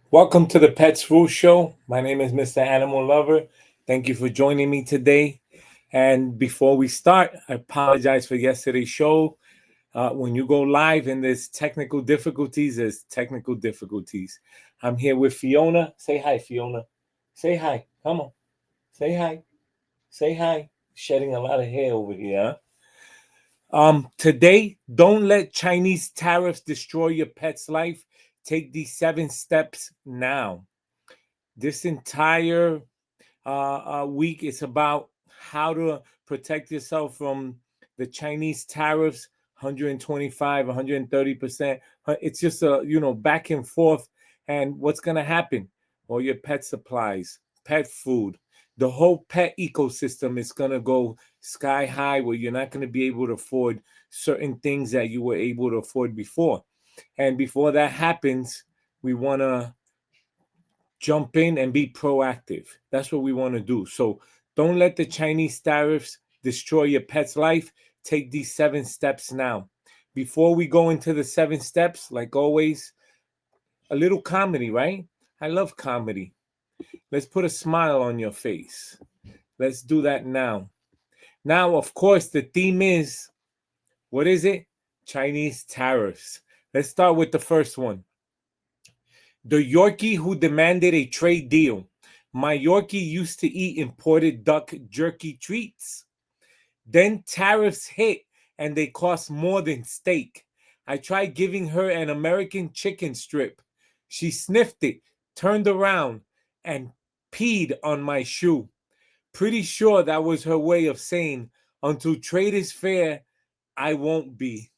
Welcome to the Pets Rule Show. My name is Mr. Animal Lover. Thank you for joining me today. And before we start, I apologize for yesterday's show. When you go live and there's technical difficulties, there's technical difficulties. I'm here with Fiona. Say hi, Fiona. Say hi. Come on. Say hi. Say hi. Shedding a lot of hair over here. Today, don't let Chinese tariffs destroy your pet's life. Take these 7 steps now. This entire week is about how to protect yourself from the Chinese tariffs, 125, 130%. It's just back and forth. And what's going to happen? All your pet supplies, pet food, the whole pet ecosystem is going to go sky high, where you're not going to be able to afford certain things that you were able to afford before. And before that happens, we want to jump in and be proactive. That's what we want to do. So don't let the Chinese tariffs destroy your pet's life. Take these 7 steps now. Before we go into the 7 steps, like always, a little comedy, right? I love comedy. Let's put a smile on your face. Let's do that now. Now, of course, the theme is, what is it? Chinese tariffs. Let's start with the first one. The Yorkie who demanded a trade deal. My Yorkie used to eat imported duck jerky treats. Then tariffs hit and they cost more than steak. I tried giving her an American chicken strip. She sniffed it, turned around, and peed on my shoe. Pretty sure that was her way of saying, until trade is fair, I won't be.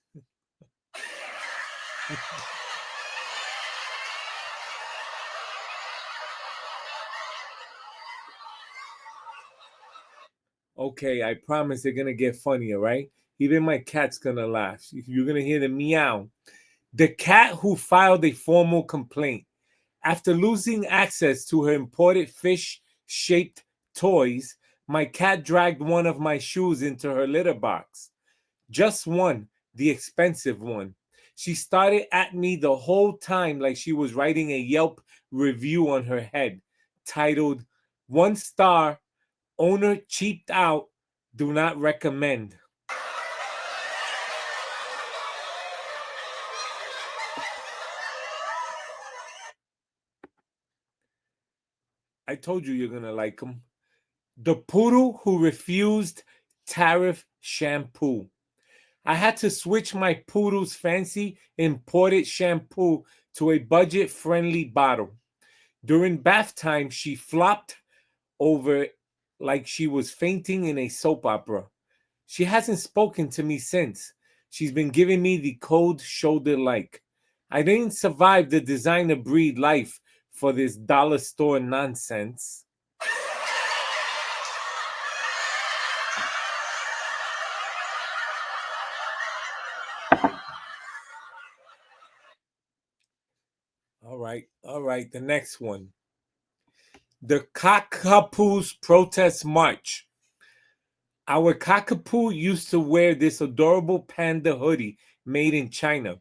Okay, I promise they're gonna get funnier, right? Even my cat's gonna laugh. You're gonna hear the meow. The cat who filed a formal complaint after losing access to her imported fish-shaped toys. My cat dragged one of my shoes into her litter box. Just one, the expensive one. She started at me the whole time like she was writing a Yelp review on her head, titled 1 star, owner cheaped out, do not recommend. I told you you're gonna like them. The poodle who refused Tariff shampoo. I had to switch my poodle's fancy imported shampoo to a budget friendly bottle. During bath time, she flopped over like she was fainting in a soap opera. She hasn't spoken to me since. She's been giving me the cold shoulder like. I didn't survive the designer breed life for this dollar store nonsense. All right, the next one. The Cockapoo's protest march. Our cockapoo used to wear this adorable panda hoodie made in China.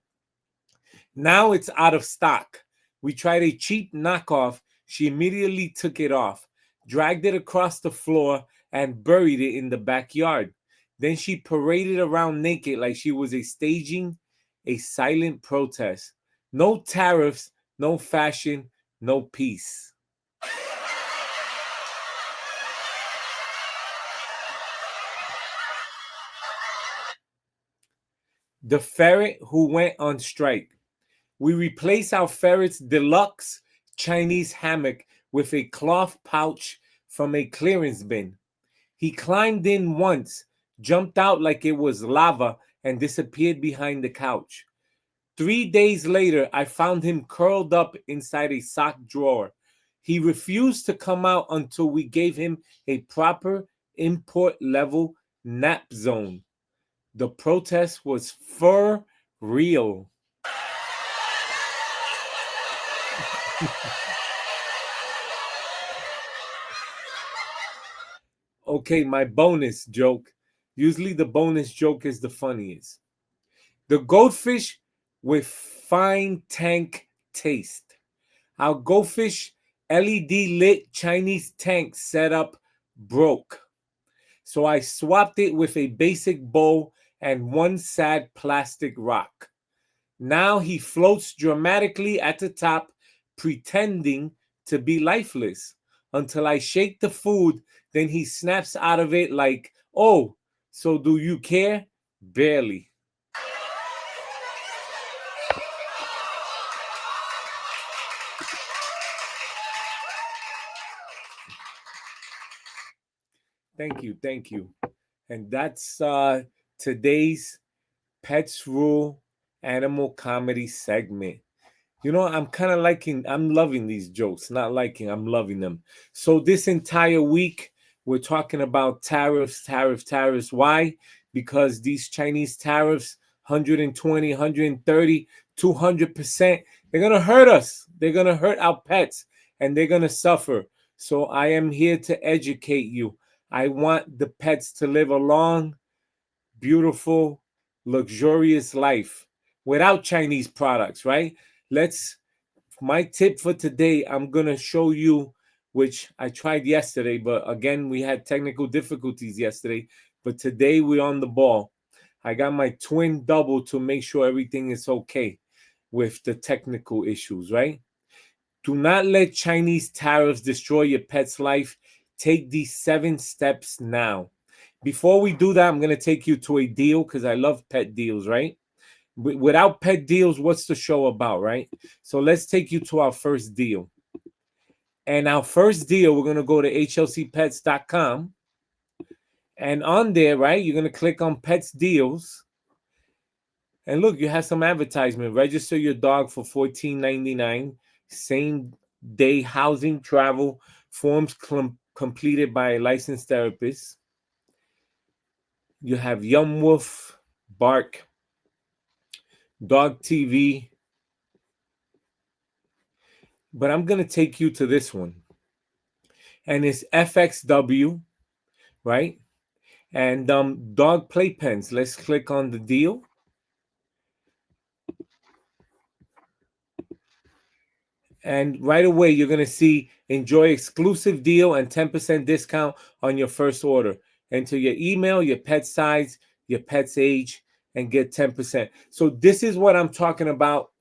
Now it's out of stock. We tried a cheap knockoff. She immediately took it off, dragged it across the floor, and buried it in the backyard. Then she paraded around naked like she was staging a silent protest. No tariffs, no fashion, no peace. The ferret who went on strike. We replace our ferret's deluxe Chinese hammock with a cloth pouch from a clearance bin. He climbed in once, jumped out like it was lava, and disappeared behind the couch. 3 days later, I found him curled up inside a sock drawer. He refused to come out until we gave him a proper import level nap zone. The protest was for real. Okay, my bonus joke. Usually the bonus joke is the funniest. The goldfish with fine tank taste. Our goldfish LED lit Chinese tank setup broke. So I swapped it with a basic bowl and one sad plastic rock. Now he floats dramatically at the top, pretending to be lifeless until I shake the food. Then he snaps out of it like, "Oh, so do you care?" Barely. Thank you. Thank you. And that's today's Pets Rule Animal Comedy segment. You know, I'm loving these jokes. Not liking, I'm loving them. So this entire week, we're talking about tariffs, tariffs. Why? Because these Chinese tariffs, 120, 130, 200%, they're going to hurt us. They're going to hurt our pets and they're going to suffer. So I am here to educate you. I want the pets to live a long, beautiful, luxurious life without Chinese products, right? Let's My tip for today, I'm gonna show you, which I tried yesterday, but again, we had technical difficulties yesterday. But today we're on the ball. I got my twin double to make sure everything is okay with the technical issues, right? Do not let Chinese tariffs destroy your pet's life. Take these 7 steps now. Before we do that, I'm going to take you to a deal because I love pet deals, right? Without pet deals, what's the show about, right? So let's take you to our first deal. And our first deal, we're going to go to hlcpets.com. And on there, right, you're going to click on Pets Deals. And look, you have some advertisement. Register your dog for $14.99. Same day housing, travel, forms completed by a licensed therapist. You have Yum Woof, Bark, Dog TV. But I'm going to take you to this one. And it's FXW, right? And dog playpens. Let's click on the deal. And right away, you're going to see enjoy exclusive deal and 10% discount on your first order. Enter your email, your pet size, your pet's age, and get 10%. So this is what I'm talking about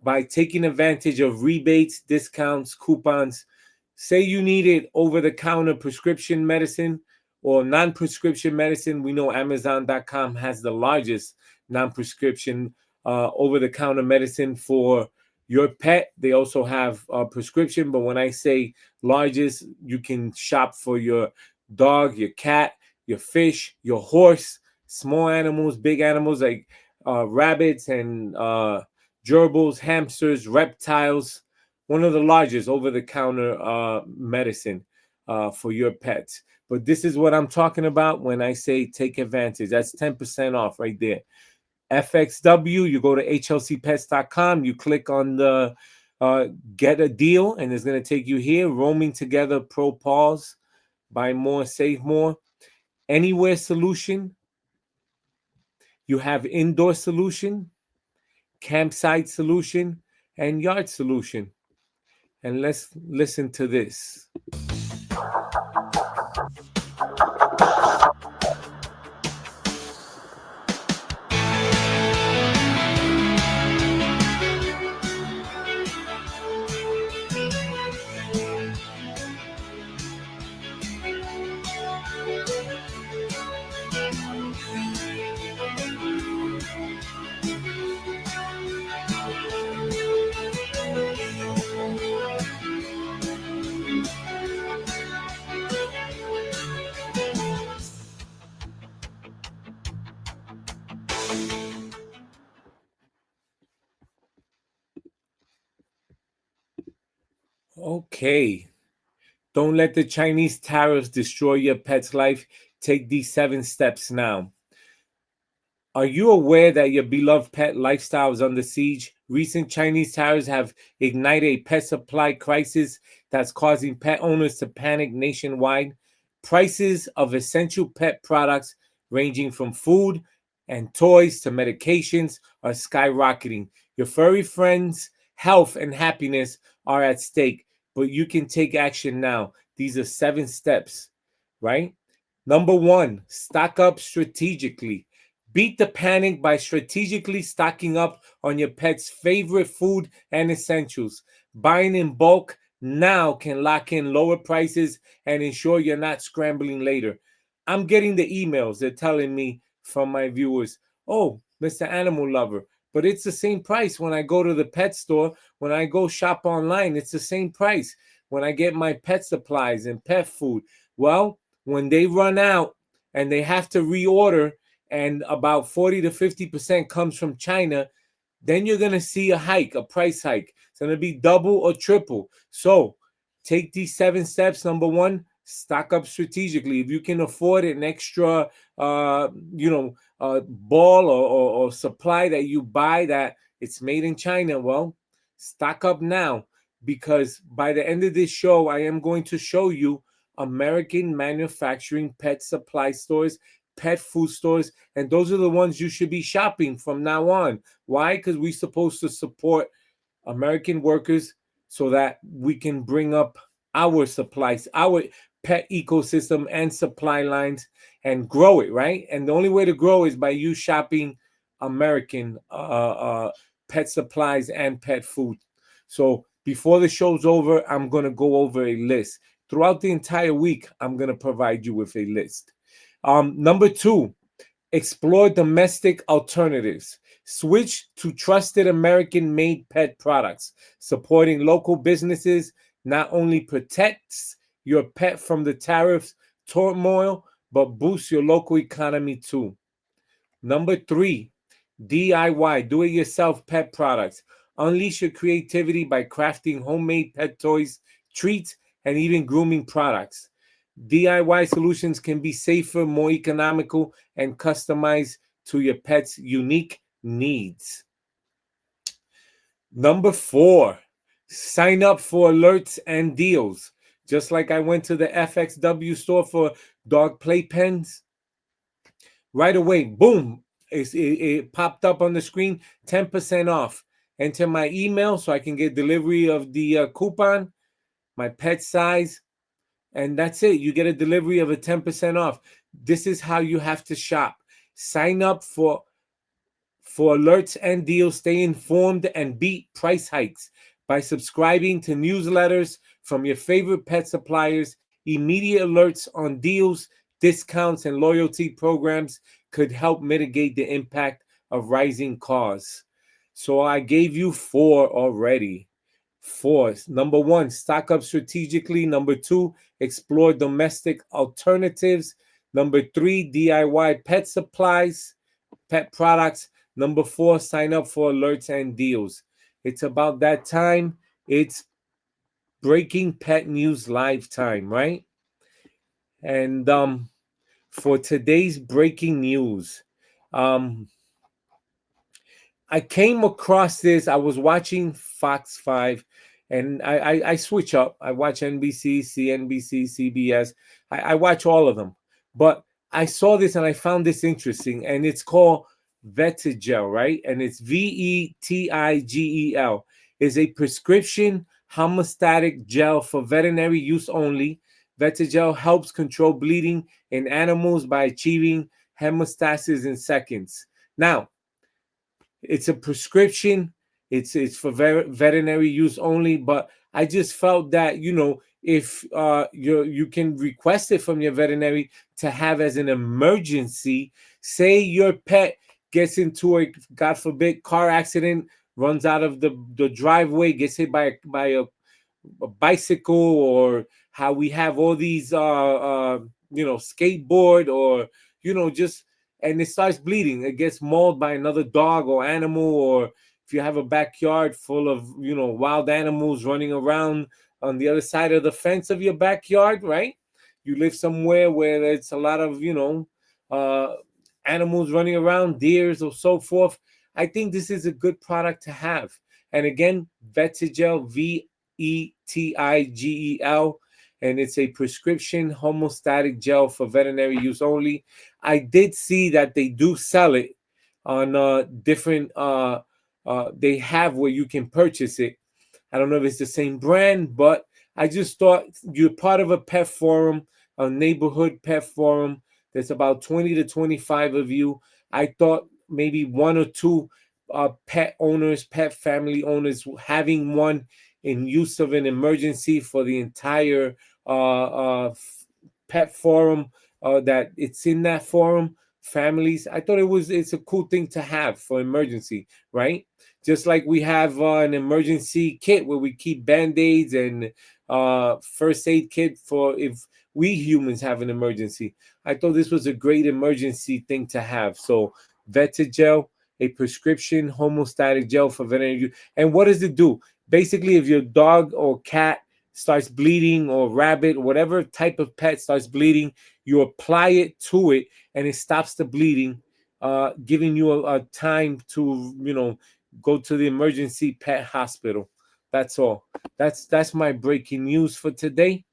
by taking advantage of rebates, discounts, coupons. Say you needed over-the-counter prescription medicine or non-prescription medicine. We know Amazon.com has the largest non-prescription over-the-counter medicine for your pet. They also have a prescription, but when I say largest, you can shop for your dog, your cat, your fish, your horse, small animals, big animals like rabbits and gerbils, hamsters, reptiles. One of the largest over-the-counter medicine for your pets. But this is what I'm talking about when I say take advantage. That's 10% off right there. FXW, you go to hlcpets.com, you click on the get a deal, and it's going to take you here. Roaming Together Pro Paws, buy more, save more. Anywhere solution, you have indoor solution, campsite solution, and yard solution. And let's listen to this. Okay. Don't let the Chinese tariffs destroy your pet's life. Take these 7 steps now. Are you aware that your beloved pet lifestyle is under siege? Recent Chinese tariffs have ignited a pet supply crisis that's causing pet owners to panic nationwide. Prices of essential pet products, ranging from food and toys to medications, are skyrocketing. Your furry friends' health and happiness are at stake, but you can take action now. These are 7 steps, right? Number 1, stock up strategically. Beat the panic by strategically stocking up on your pet's favorite food and essentials. Buying in bulk now can lock in lower prices and ensure you're not scrambling later. I'm getting the emails. They're telling me from my viewers, oh, Mr. Animal Lover, but it's the same price when I go to the pet store. When I go shop online, it's the same price. When I get my pet supplies and pet food, well, when they run out and they have to reorder, and about 40 to 50% comes from China, then you're going to see a hike, a price hike. It's going to be double or triple. So take these 7 steps. Number 1, stock up strategically. If you can afford an extra, ball or supply that you buy that it's made in China, well, stock up now, because by the end of this show, I am going to show you American manufacturing pet supply stores, pet food stores, and those are the ones you should be shopping from now on. Why? Because we're supposed to support American workers so that we can bring up our supplies, our pet ecosystem and supply lines, and grow it, right? And the only way to grow is by you shopping American pet supplies and pet food. So before the show's over, I'm going to go over a list. Throughout the entire week, I'm going to provide you with a list. Number 2, explore domestic alternatives. Switch to trusted American-made pet products. Supporting local businesses not only protects your pet from the tariffs turmoil, but boosts your local economy too. Number 3, DIY, do-it-yourself pet products. Unleash your creativity by crafting homemade pet toys, treats, and even grooming products. DIY solutions can be safer, more economical, and customized to your pet's unique needs. Number 4, sign up for alerts and deals. Just like I went to the FXW store for dog playpens, right away, boom, it popped up on the screen, 10% off. Enter my email so I can get delivery of the coupon, my pet size, and that's it. You get a delivery of a 10% off. This is how you have to shop. Sign up for alerts and deals. Stay informed and beat price hikes by subscribing to newsletters from your favorite pet suppliers. Immediate alerts on deals, discounts, and loyalty programs could help mitigate the impact of rising costs. So I gave you 4 already. 4. Number 1, stock up strategically. Number 2, explore domestic alternatives. Number 3, DIY pet supplies, pet products. Number 4, sign up for alerts and deals. It's about that time. It's breaking pet news live time, right? And for today's breaking news, I came across this. I was watching Fox 5, and I switch up. I watch NBC, CNBC, CBS. I watch all of them. But I saw this and I found this interesting, and it's called Vetigel, right? And it's Vetigel. Is a prescription homeostatic gel for veterinary use only. Vetigel helps control bleeding in animals by achieving hemostasis in seconds. Now, it's a prescription. It's for veterinary use only. But I just felt that, if you can request it from your veterinary to have as an emergency. Say your pet gets into a, God forbid, car accident, runs out of the driveway, gets hit by a bicycle, or how we have all these skateboard, or just, and it starts bleeding. It gets mauled by another dog or animal, or if you have a backyard full of wild animals running around on the other side of the fence of your backyard, right? You live somewhere where there's a lot of animals running around, deers or so forth. I think this is a good product to have. And again, Vetigel, Vetigel, and it's a prescription homeostatic gel for veterinary use only. I did see that they do sell it on different. They have where you can purchase it. I don't know if it's the same brand, but I just thought you're part of a pet forum, a neighborhood pet forum. There's about 20 to 25 of you. I thought maybe one or two pet owners, pet family owners, having one in use of an emergency for the entire pet forum, that it's in that forum, families. I thought it's a cool thing to have for emergency, right? Just like we have an emergency kit where we keep band-aids and first aid kit for if we humans have an emergency. I thought this was a great emergency thing to have. So Vetigel, a prescription homeostatic gel for veterinary use. And what does it do? Basically, if your dog or cat starts bleeding, or rabbit, whatever type of pet starts bleeding, you apply it to it and it stops the bleeding, giving you a time to, go to the emergency pet hospital. That's all. That's my breaking news for today.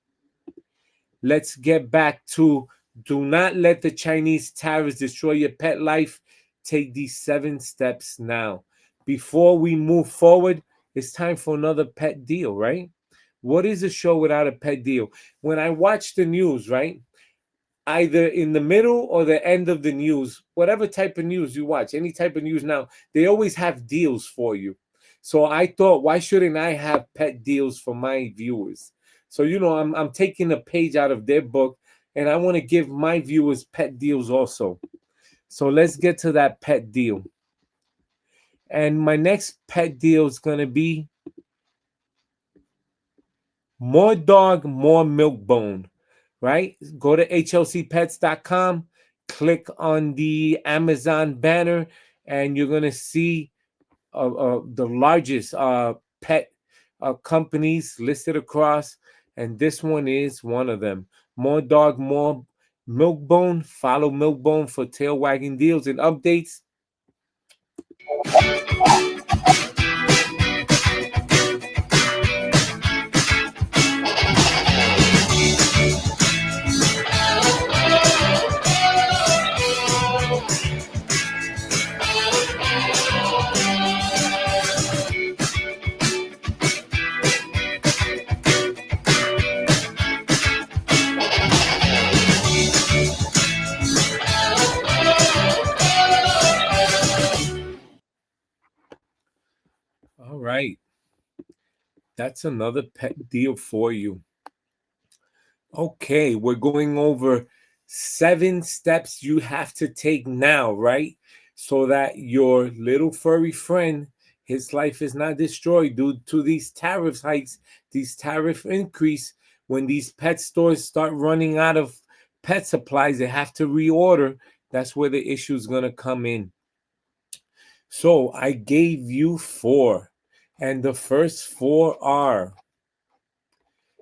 Let's get back to, do not let the Chinese tariffs destroy your pet life. Take these 7 steps now. Before we move forward, it's time for another pet deal, right? What is a show without a pet deal? When I watch the news, right? Either in the middle or the end of the news, whatever type of news you watch, any type of news now, they always have deals for you. So I thought, why shouldn't I have pet deals for my viewers? So, I'm taking a page out of their book, and I want to give my viewers pet deals also. So let's get to that pet deal. And my next pet deal is going to be more dog, more milk bone, right? Go to hlcpets.com, click on the Amazon banner, and you're going to see the largest pet companies listed across. And this one is one of them. More dog, more milk bone. Follow milk bone for tail wagging deals and updates. All right. That's another pet deal for you. Okay, we're going over 7 steps you have to take now, right? So that your little furry friend, his life is not destroyed due to these tariff hikes, these tariff increase. When these pet stores start running out of pet supplies, they have to reorder. That's where the issue is going to come in. So I gave you 4, and the first 4 are: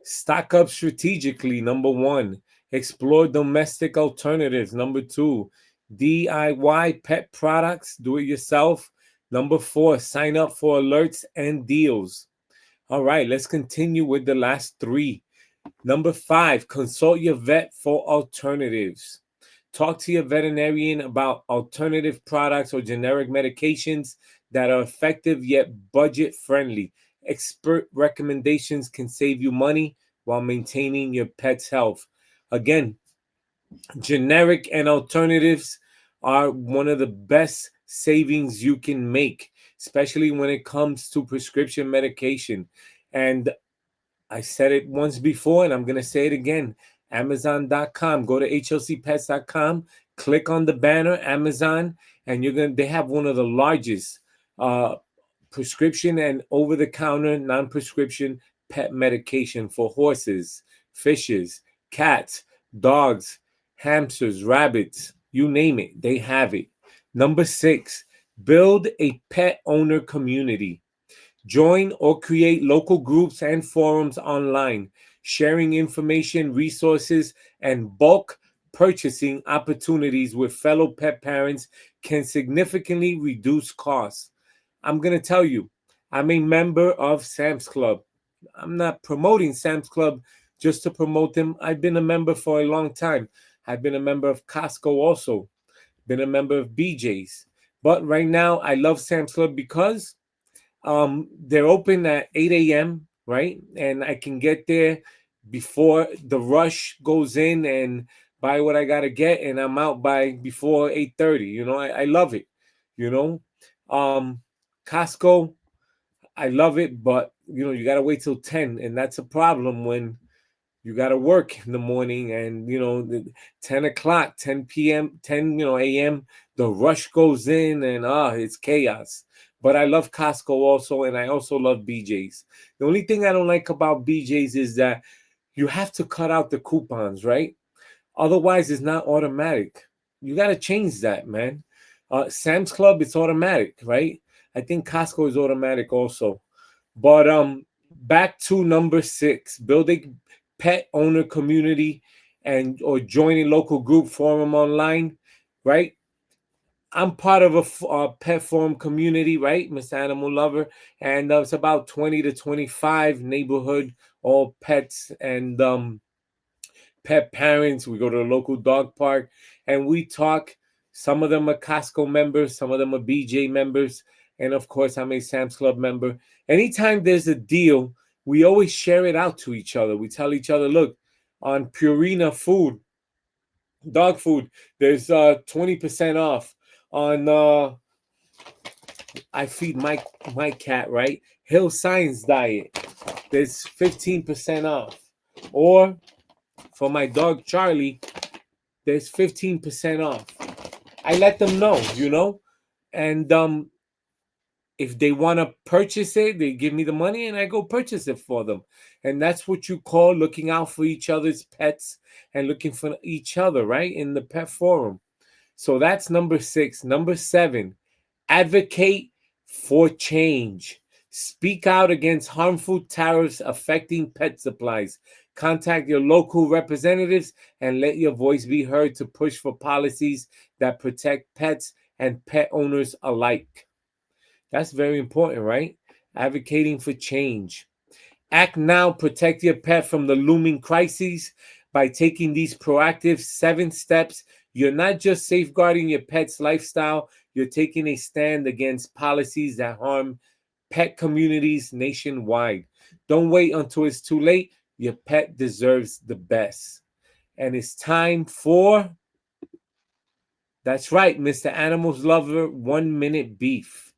stock up strategically, number 1. Explore domestic alternatives, number 2. DIY pet products, do it yourself, number 4. Sign up for alerts and deals. All right, let's continue with the last 3. Number 5, consult your vet for alternatives. Talk to your veterinarian about alternative products or generic medications that are effective yet budget friendly. Expert recommendations can save you money while maintaining your pet's health. Again, generic and alternatives are one of the best savings you can make, especially when it comes to prescription medication. And I said it once before, and I'm going to say it again. Amazon.com. Go to hlcpets.com, click on the banner, Amazon, and they have one of the largest prescription and over-the-counter non-prescription pet medication for horses, fishes, cats, dogs, hamsters, rabbits, you name it, they have it. Number 6, build a pet owner community. Join or create local groups and forums online, sharing information, resources, and bulk purchasing opportunities with fellow pet parents can significantly reduce costs. I'm going to tell you, I'm a member of Sam's Club. I'm not promoting Sam's Club just to promote them. I've been a member for a long time. I've been a member of Costco also, been a member of BJ's. But right now, I love Sam's Club because They're open at 8 a.m., right? And I can get there before the rush goes in and buy what I gotta get, and I'm out by before 8:30. I love it. You know, um, Costco, I love it, but you gotta wait till 10, and that's a problem when you got to work in the morning, and 10 o'clock, 10 p.m., 10 a.m., the rush goes in, and it's chaos. But I love Costco also, and I also love BJ's. The only thing I don't like about BJ's is that you have to cut out the coupons, right? Otherwise it's not automatic. You got to change that, man. Sam's Club, it's automatic, right? I think Costco is automatic also. But back to number 6, building pet owner community and or joining local group forum online, right? I'm part of a pet forum community, right, Miss Animal Lover, and it's about 20 to 25 neighborhood, all pets and pet parents. We go to the local dog park and we talk. Some of them are Costco members, some of them are BJ members, and of course, I'm a Sam's Club member. Anytime there's a deal, we always share it out to each other. We tell each other, look, on Purina food, dog food, there's 20% off. On I feed my cat, right? Hill Science Diet, there's 15% off. Or for my dog Charlie, there's 15% off. I let them know. And if they want to purchase it, they give me the money and I go purchase it for them. And that's what you call looking out for each other's pets and looking for each other, right? In the pet forum. So that's number 6. Number 7, advocate for change. Speak out against harmful tariffs affecting pet supplies. Contact your local representatives and let your voice be heard to push for policies that protect pets and pet owners alike. That's very important, right? Advocating for change. Act now, protect your pet from the looming crises by taking these proactive 7 steps. You're not just safeguarding your pet's lifestyle, you're taking a stand against policies that harm pet communities nationwide. Don't wait until it's too late. Your pet deserves the best. And it's time for, that's right, Mr. Animals Lover 1-minute beef.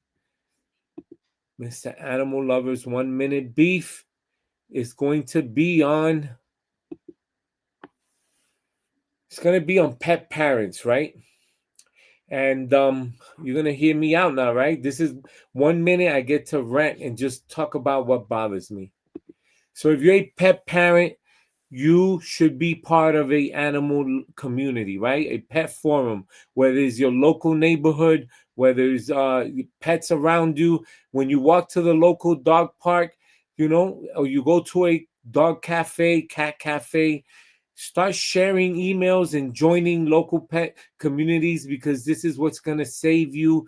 Mr. Animal Lover's 1-minute beef is going to be on, it's going to be on pet parents, right? And you're going to hear me out now, right? This is 1 minute I get to rant and just talk about what bothers me. So if you're a pet parent, you should be part of a animal community, right? A pet forum, whether it's your local neighborhood, whether it's pets around you. When you walk to the local dog park, or you go to a dog cafe, cat cafe, start sharing emails and joining local pet communities, because this is what's going to save you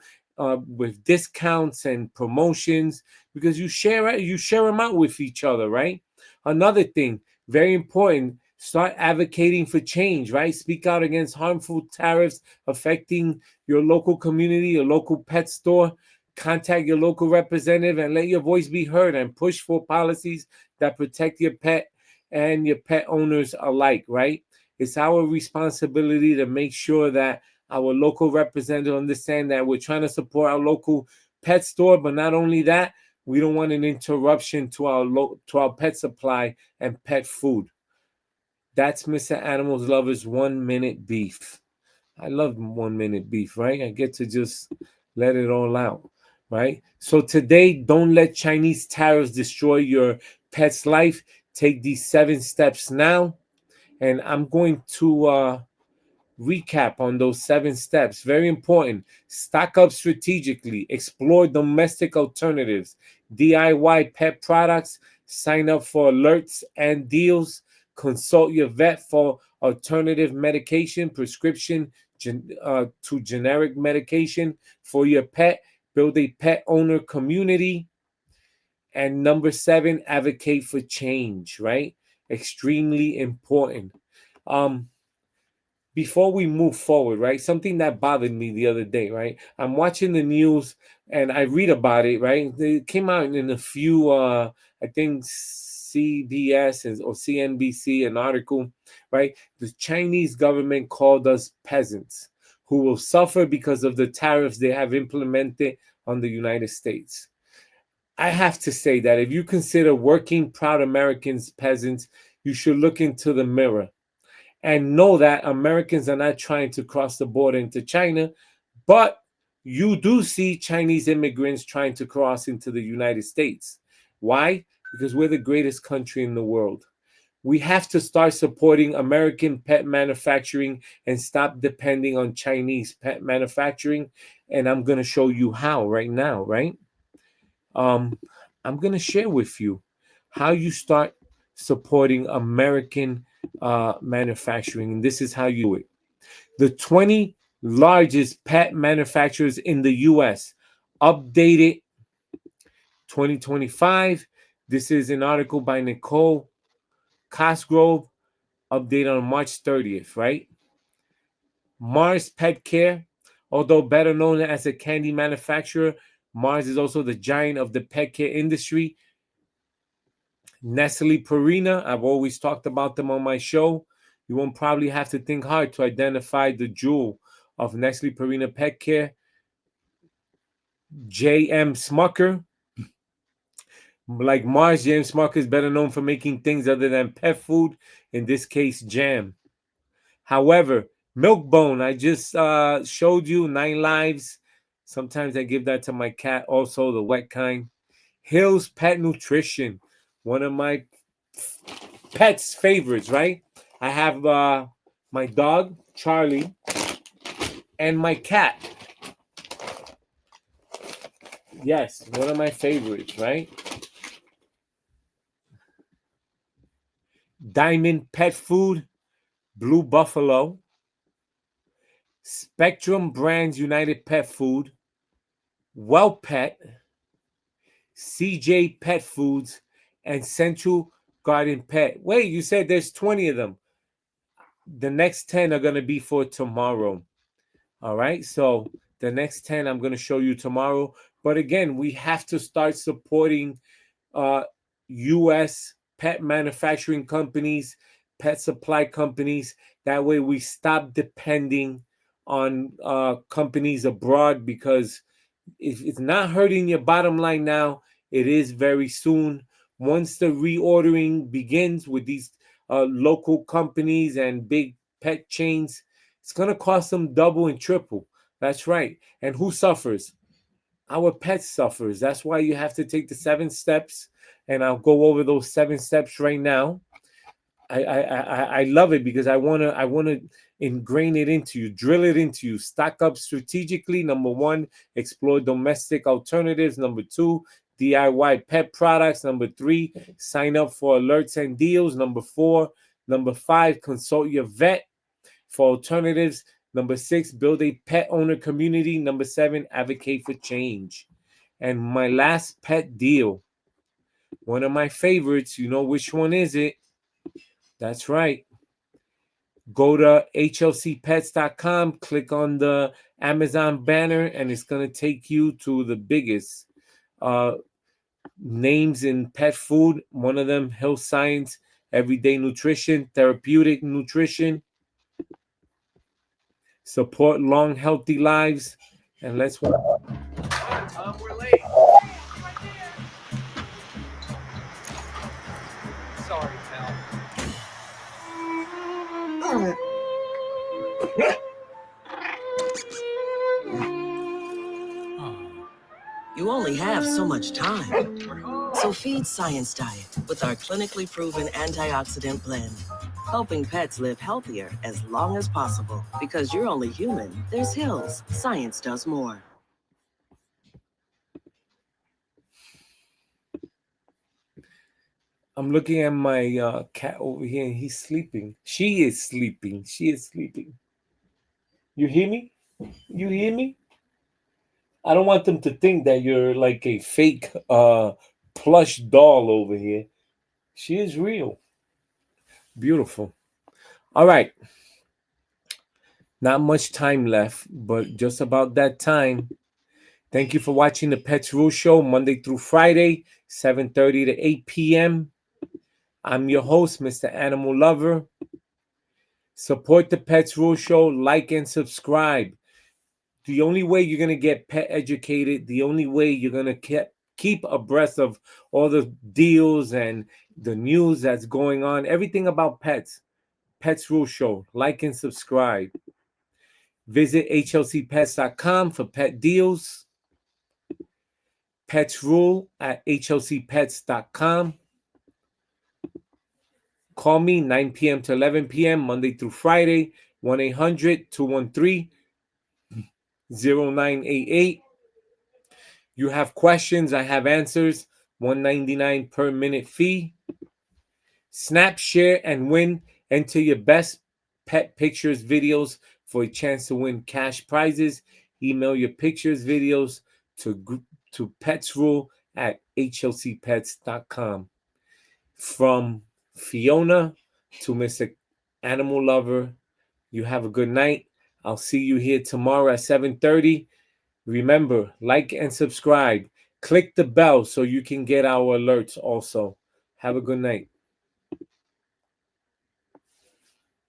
with discounts and promotions, because you share them out with each other, right? Another thing, very important, start advocating for change, right? Speak out against harmful tariffs affecting your local community, your local pet store. Contact your local representative and let your voice be heard, and push for policies that protect your pet and your pet owners alike, right? It's our responsibility to make sure that our local representative understand that we're trying to support our local pet store, but not only that, we don't want an interruption to our pet supply and pet food. That's Mr. Animals Lover's 1-minute beef. I love 1-minute beef, right? I get to just let it all out, right? So today, don't let Chinese tariffs destroy your pet's life. Take these 7 steps now. And I'm going to recap on those 7 steps. Very important. Stock up strategically. Explore domestic alternatives. DIY pet products. Sign up for alerts and deals. Consult your vet for alternative medication, prescription to generic medication for your pet. Build a pet owner community. And number 7, advocate for change, right? Extremely important. Um, before we move forward, right? Something that bothered me the other day, right? I'm watching the news and I read about it, right? It came out in a few, I think CBS or CNBC, an article, right? The Chinese government called us peasants who will suffer because of the tariffs they have implemented on the United States. I have to say that if you consider working, proud Americans peasants, you should look into the mirror and know that Americans are not trying to cross the border into China, but you do see Chinese immigrants trying to cross into the United States. Why? Because we're the greatest country in the world. We have to start supporting American pet manufacturing and stop depending on Chinese pet manufacturing. And I'm going to show you how right now, right? Um, I'm going to share with you how you start supporting American manufacturing. And this is how you do it. The 20 largest pet manufacturers in the US updated 2025. This is an article by Nicole Cosgrove, updated on March 30th, right? Mars Pet Care, although better known as a candy manufacturer, Mars is also the giant of the pet care industry. Nestle Purina, I've always talked about them on my show. You won't probably have to think hard to identify the jewel of Nestle Purina Pet Care. J.M. Smucker, like Mars, J.M. Smucker is better known for making things other than pet food, in this case, jam. However, Milkbone, I just showed you 9 lives. Sometimes I give that to my cat, also the wet kind. Hill's Pet Nutrition, one of my pet's favorites, right? I have my dog, Charlie, and my cat. Yes, one of my favorites, right? Diamond Pet Food, Blue Buffalo, Spectrum Brands United Pet Food, Well Pet, CJ Pet Foods, and Central Garden Pet. Wait, you said there's 20 of them. The next 10 are going to be for tomorrow. All right. So the next 10 I'm going to show you tomorrow. But again, we have to start supporting U.S. pet manufacturing companies, pet supply companies. That way we stop depending on companies abroad, because if it's not hurting your bottom line now, it is very soon. Once the reordering begins with these local companies and big pet chains, it's going to cost them double and triple. That's right. And who suffers? Our pet suffers. That's why you have to take the 7 steps, and I'll go over those 7 steps right now. I love it because I wanna ingrain it into you, drill it into you. Stock up strategically. Number one, explore domestic alternatives. Number two, DIY pet products. Number three, sign up for alerts and deals. Number five, consult your vet for alternatives. Number six, build a pet owner community. Number seven, advocate for change. And my last pet deal, one of my favorites, you know which one is it? That's right. Go to hlcpets.com, click on the Amazon banner, and it's going to take you to the biggest names in pet food. One of them, Health Science, Everyday Nutrition, Therapeutic Nutrition, support long, healthy lives. And let's watch. Tom, we're late. Sorry, pal. You only have so much time. So feed Science Diet with our clinically proven antioxidant blend, helping pets live healthier as long as possible. Because you're only human, there's Hills. Science does more. I'm looking at my cat over here, and he's sleeping. She is sleeping. She is sleeping. You hear me? You hear me? I don't want them to think that you're like a fake plush doll over here. She is real. Beautiful. All right. Not much time left, but just about that time. Thank you for watching the Pets Rule Show Monday through Friday, 7:30 to 8 p.m. I'm your host, Mr. Animal Lover. Support the Pets Rule Show, like and subscribe. The only way you're going to get pet educated, the only way you're going to keep abreast of all the deals and the news that's going on, everything about pets, Pets Rule Show, like and subscribe. Visit hlcpets.com for pet deals. Pets Rule at hlcpets.com. Call me 9 p.m. to 11 p.m. Monday through Friday, 1-800-213-0988. You have questions, I have answers. $1.99 per minute fee. Snap, share, and win. Enter your best pet pictures, videos for a chance to win cash prizes. Email your pictures, videos to petsrule at hlcpets.com. From Fiona to Mr. Animal Lover, you have a good night. I'll see you here tomorrow at 7:30. Remember, like and subscribe. Click the bell so you can get our alerts also. Have a good night.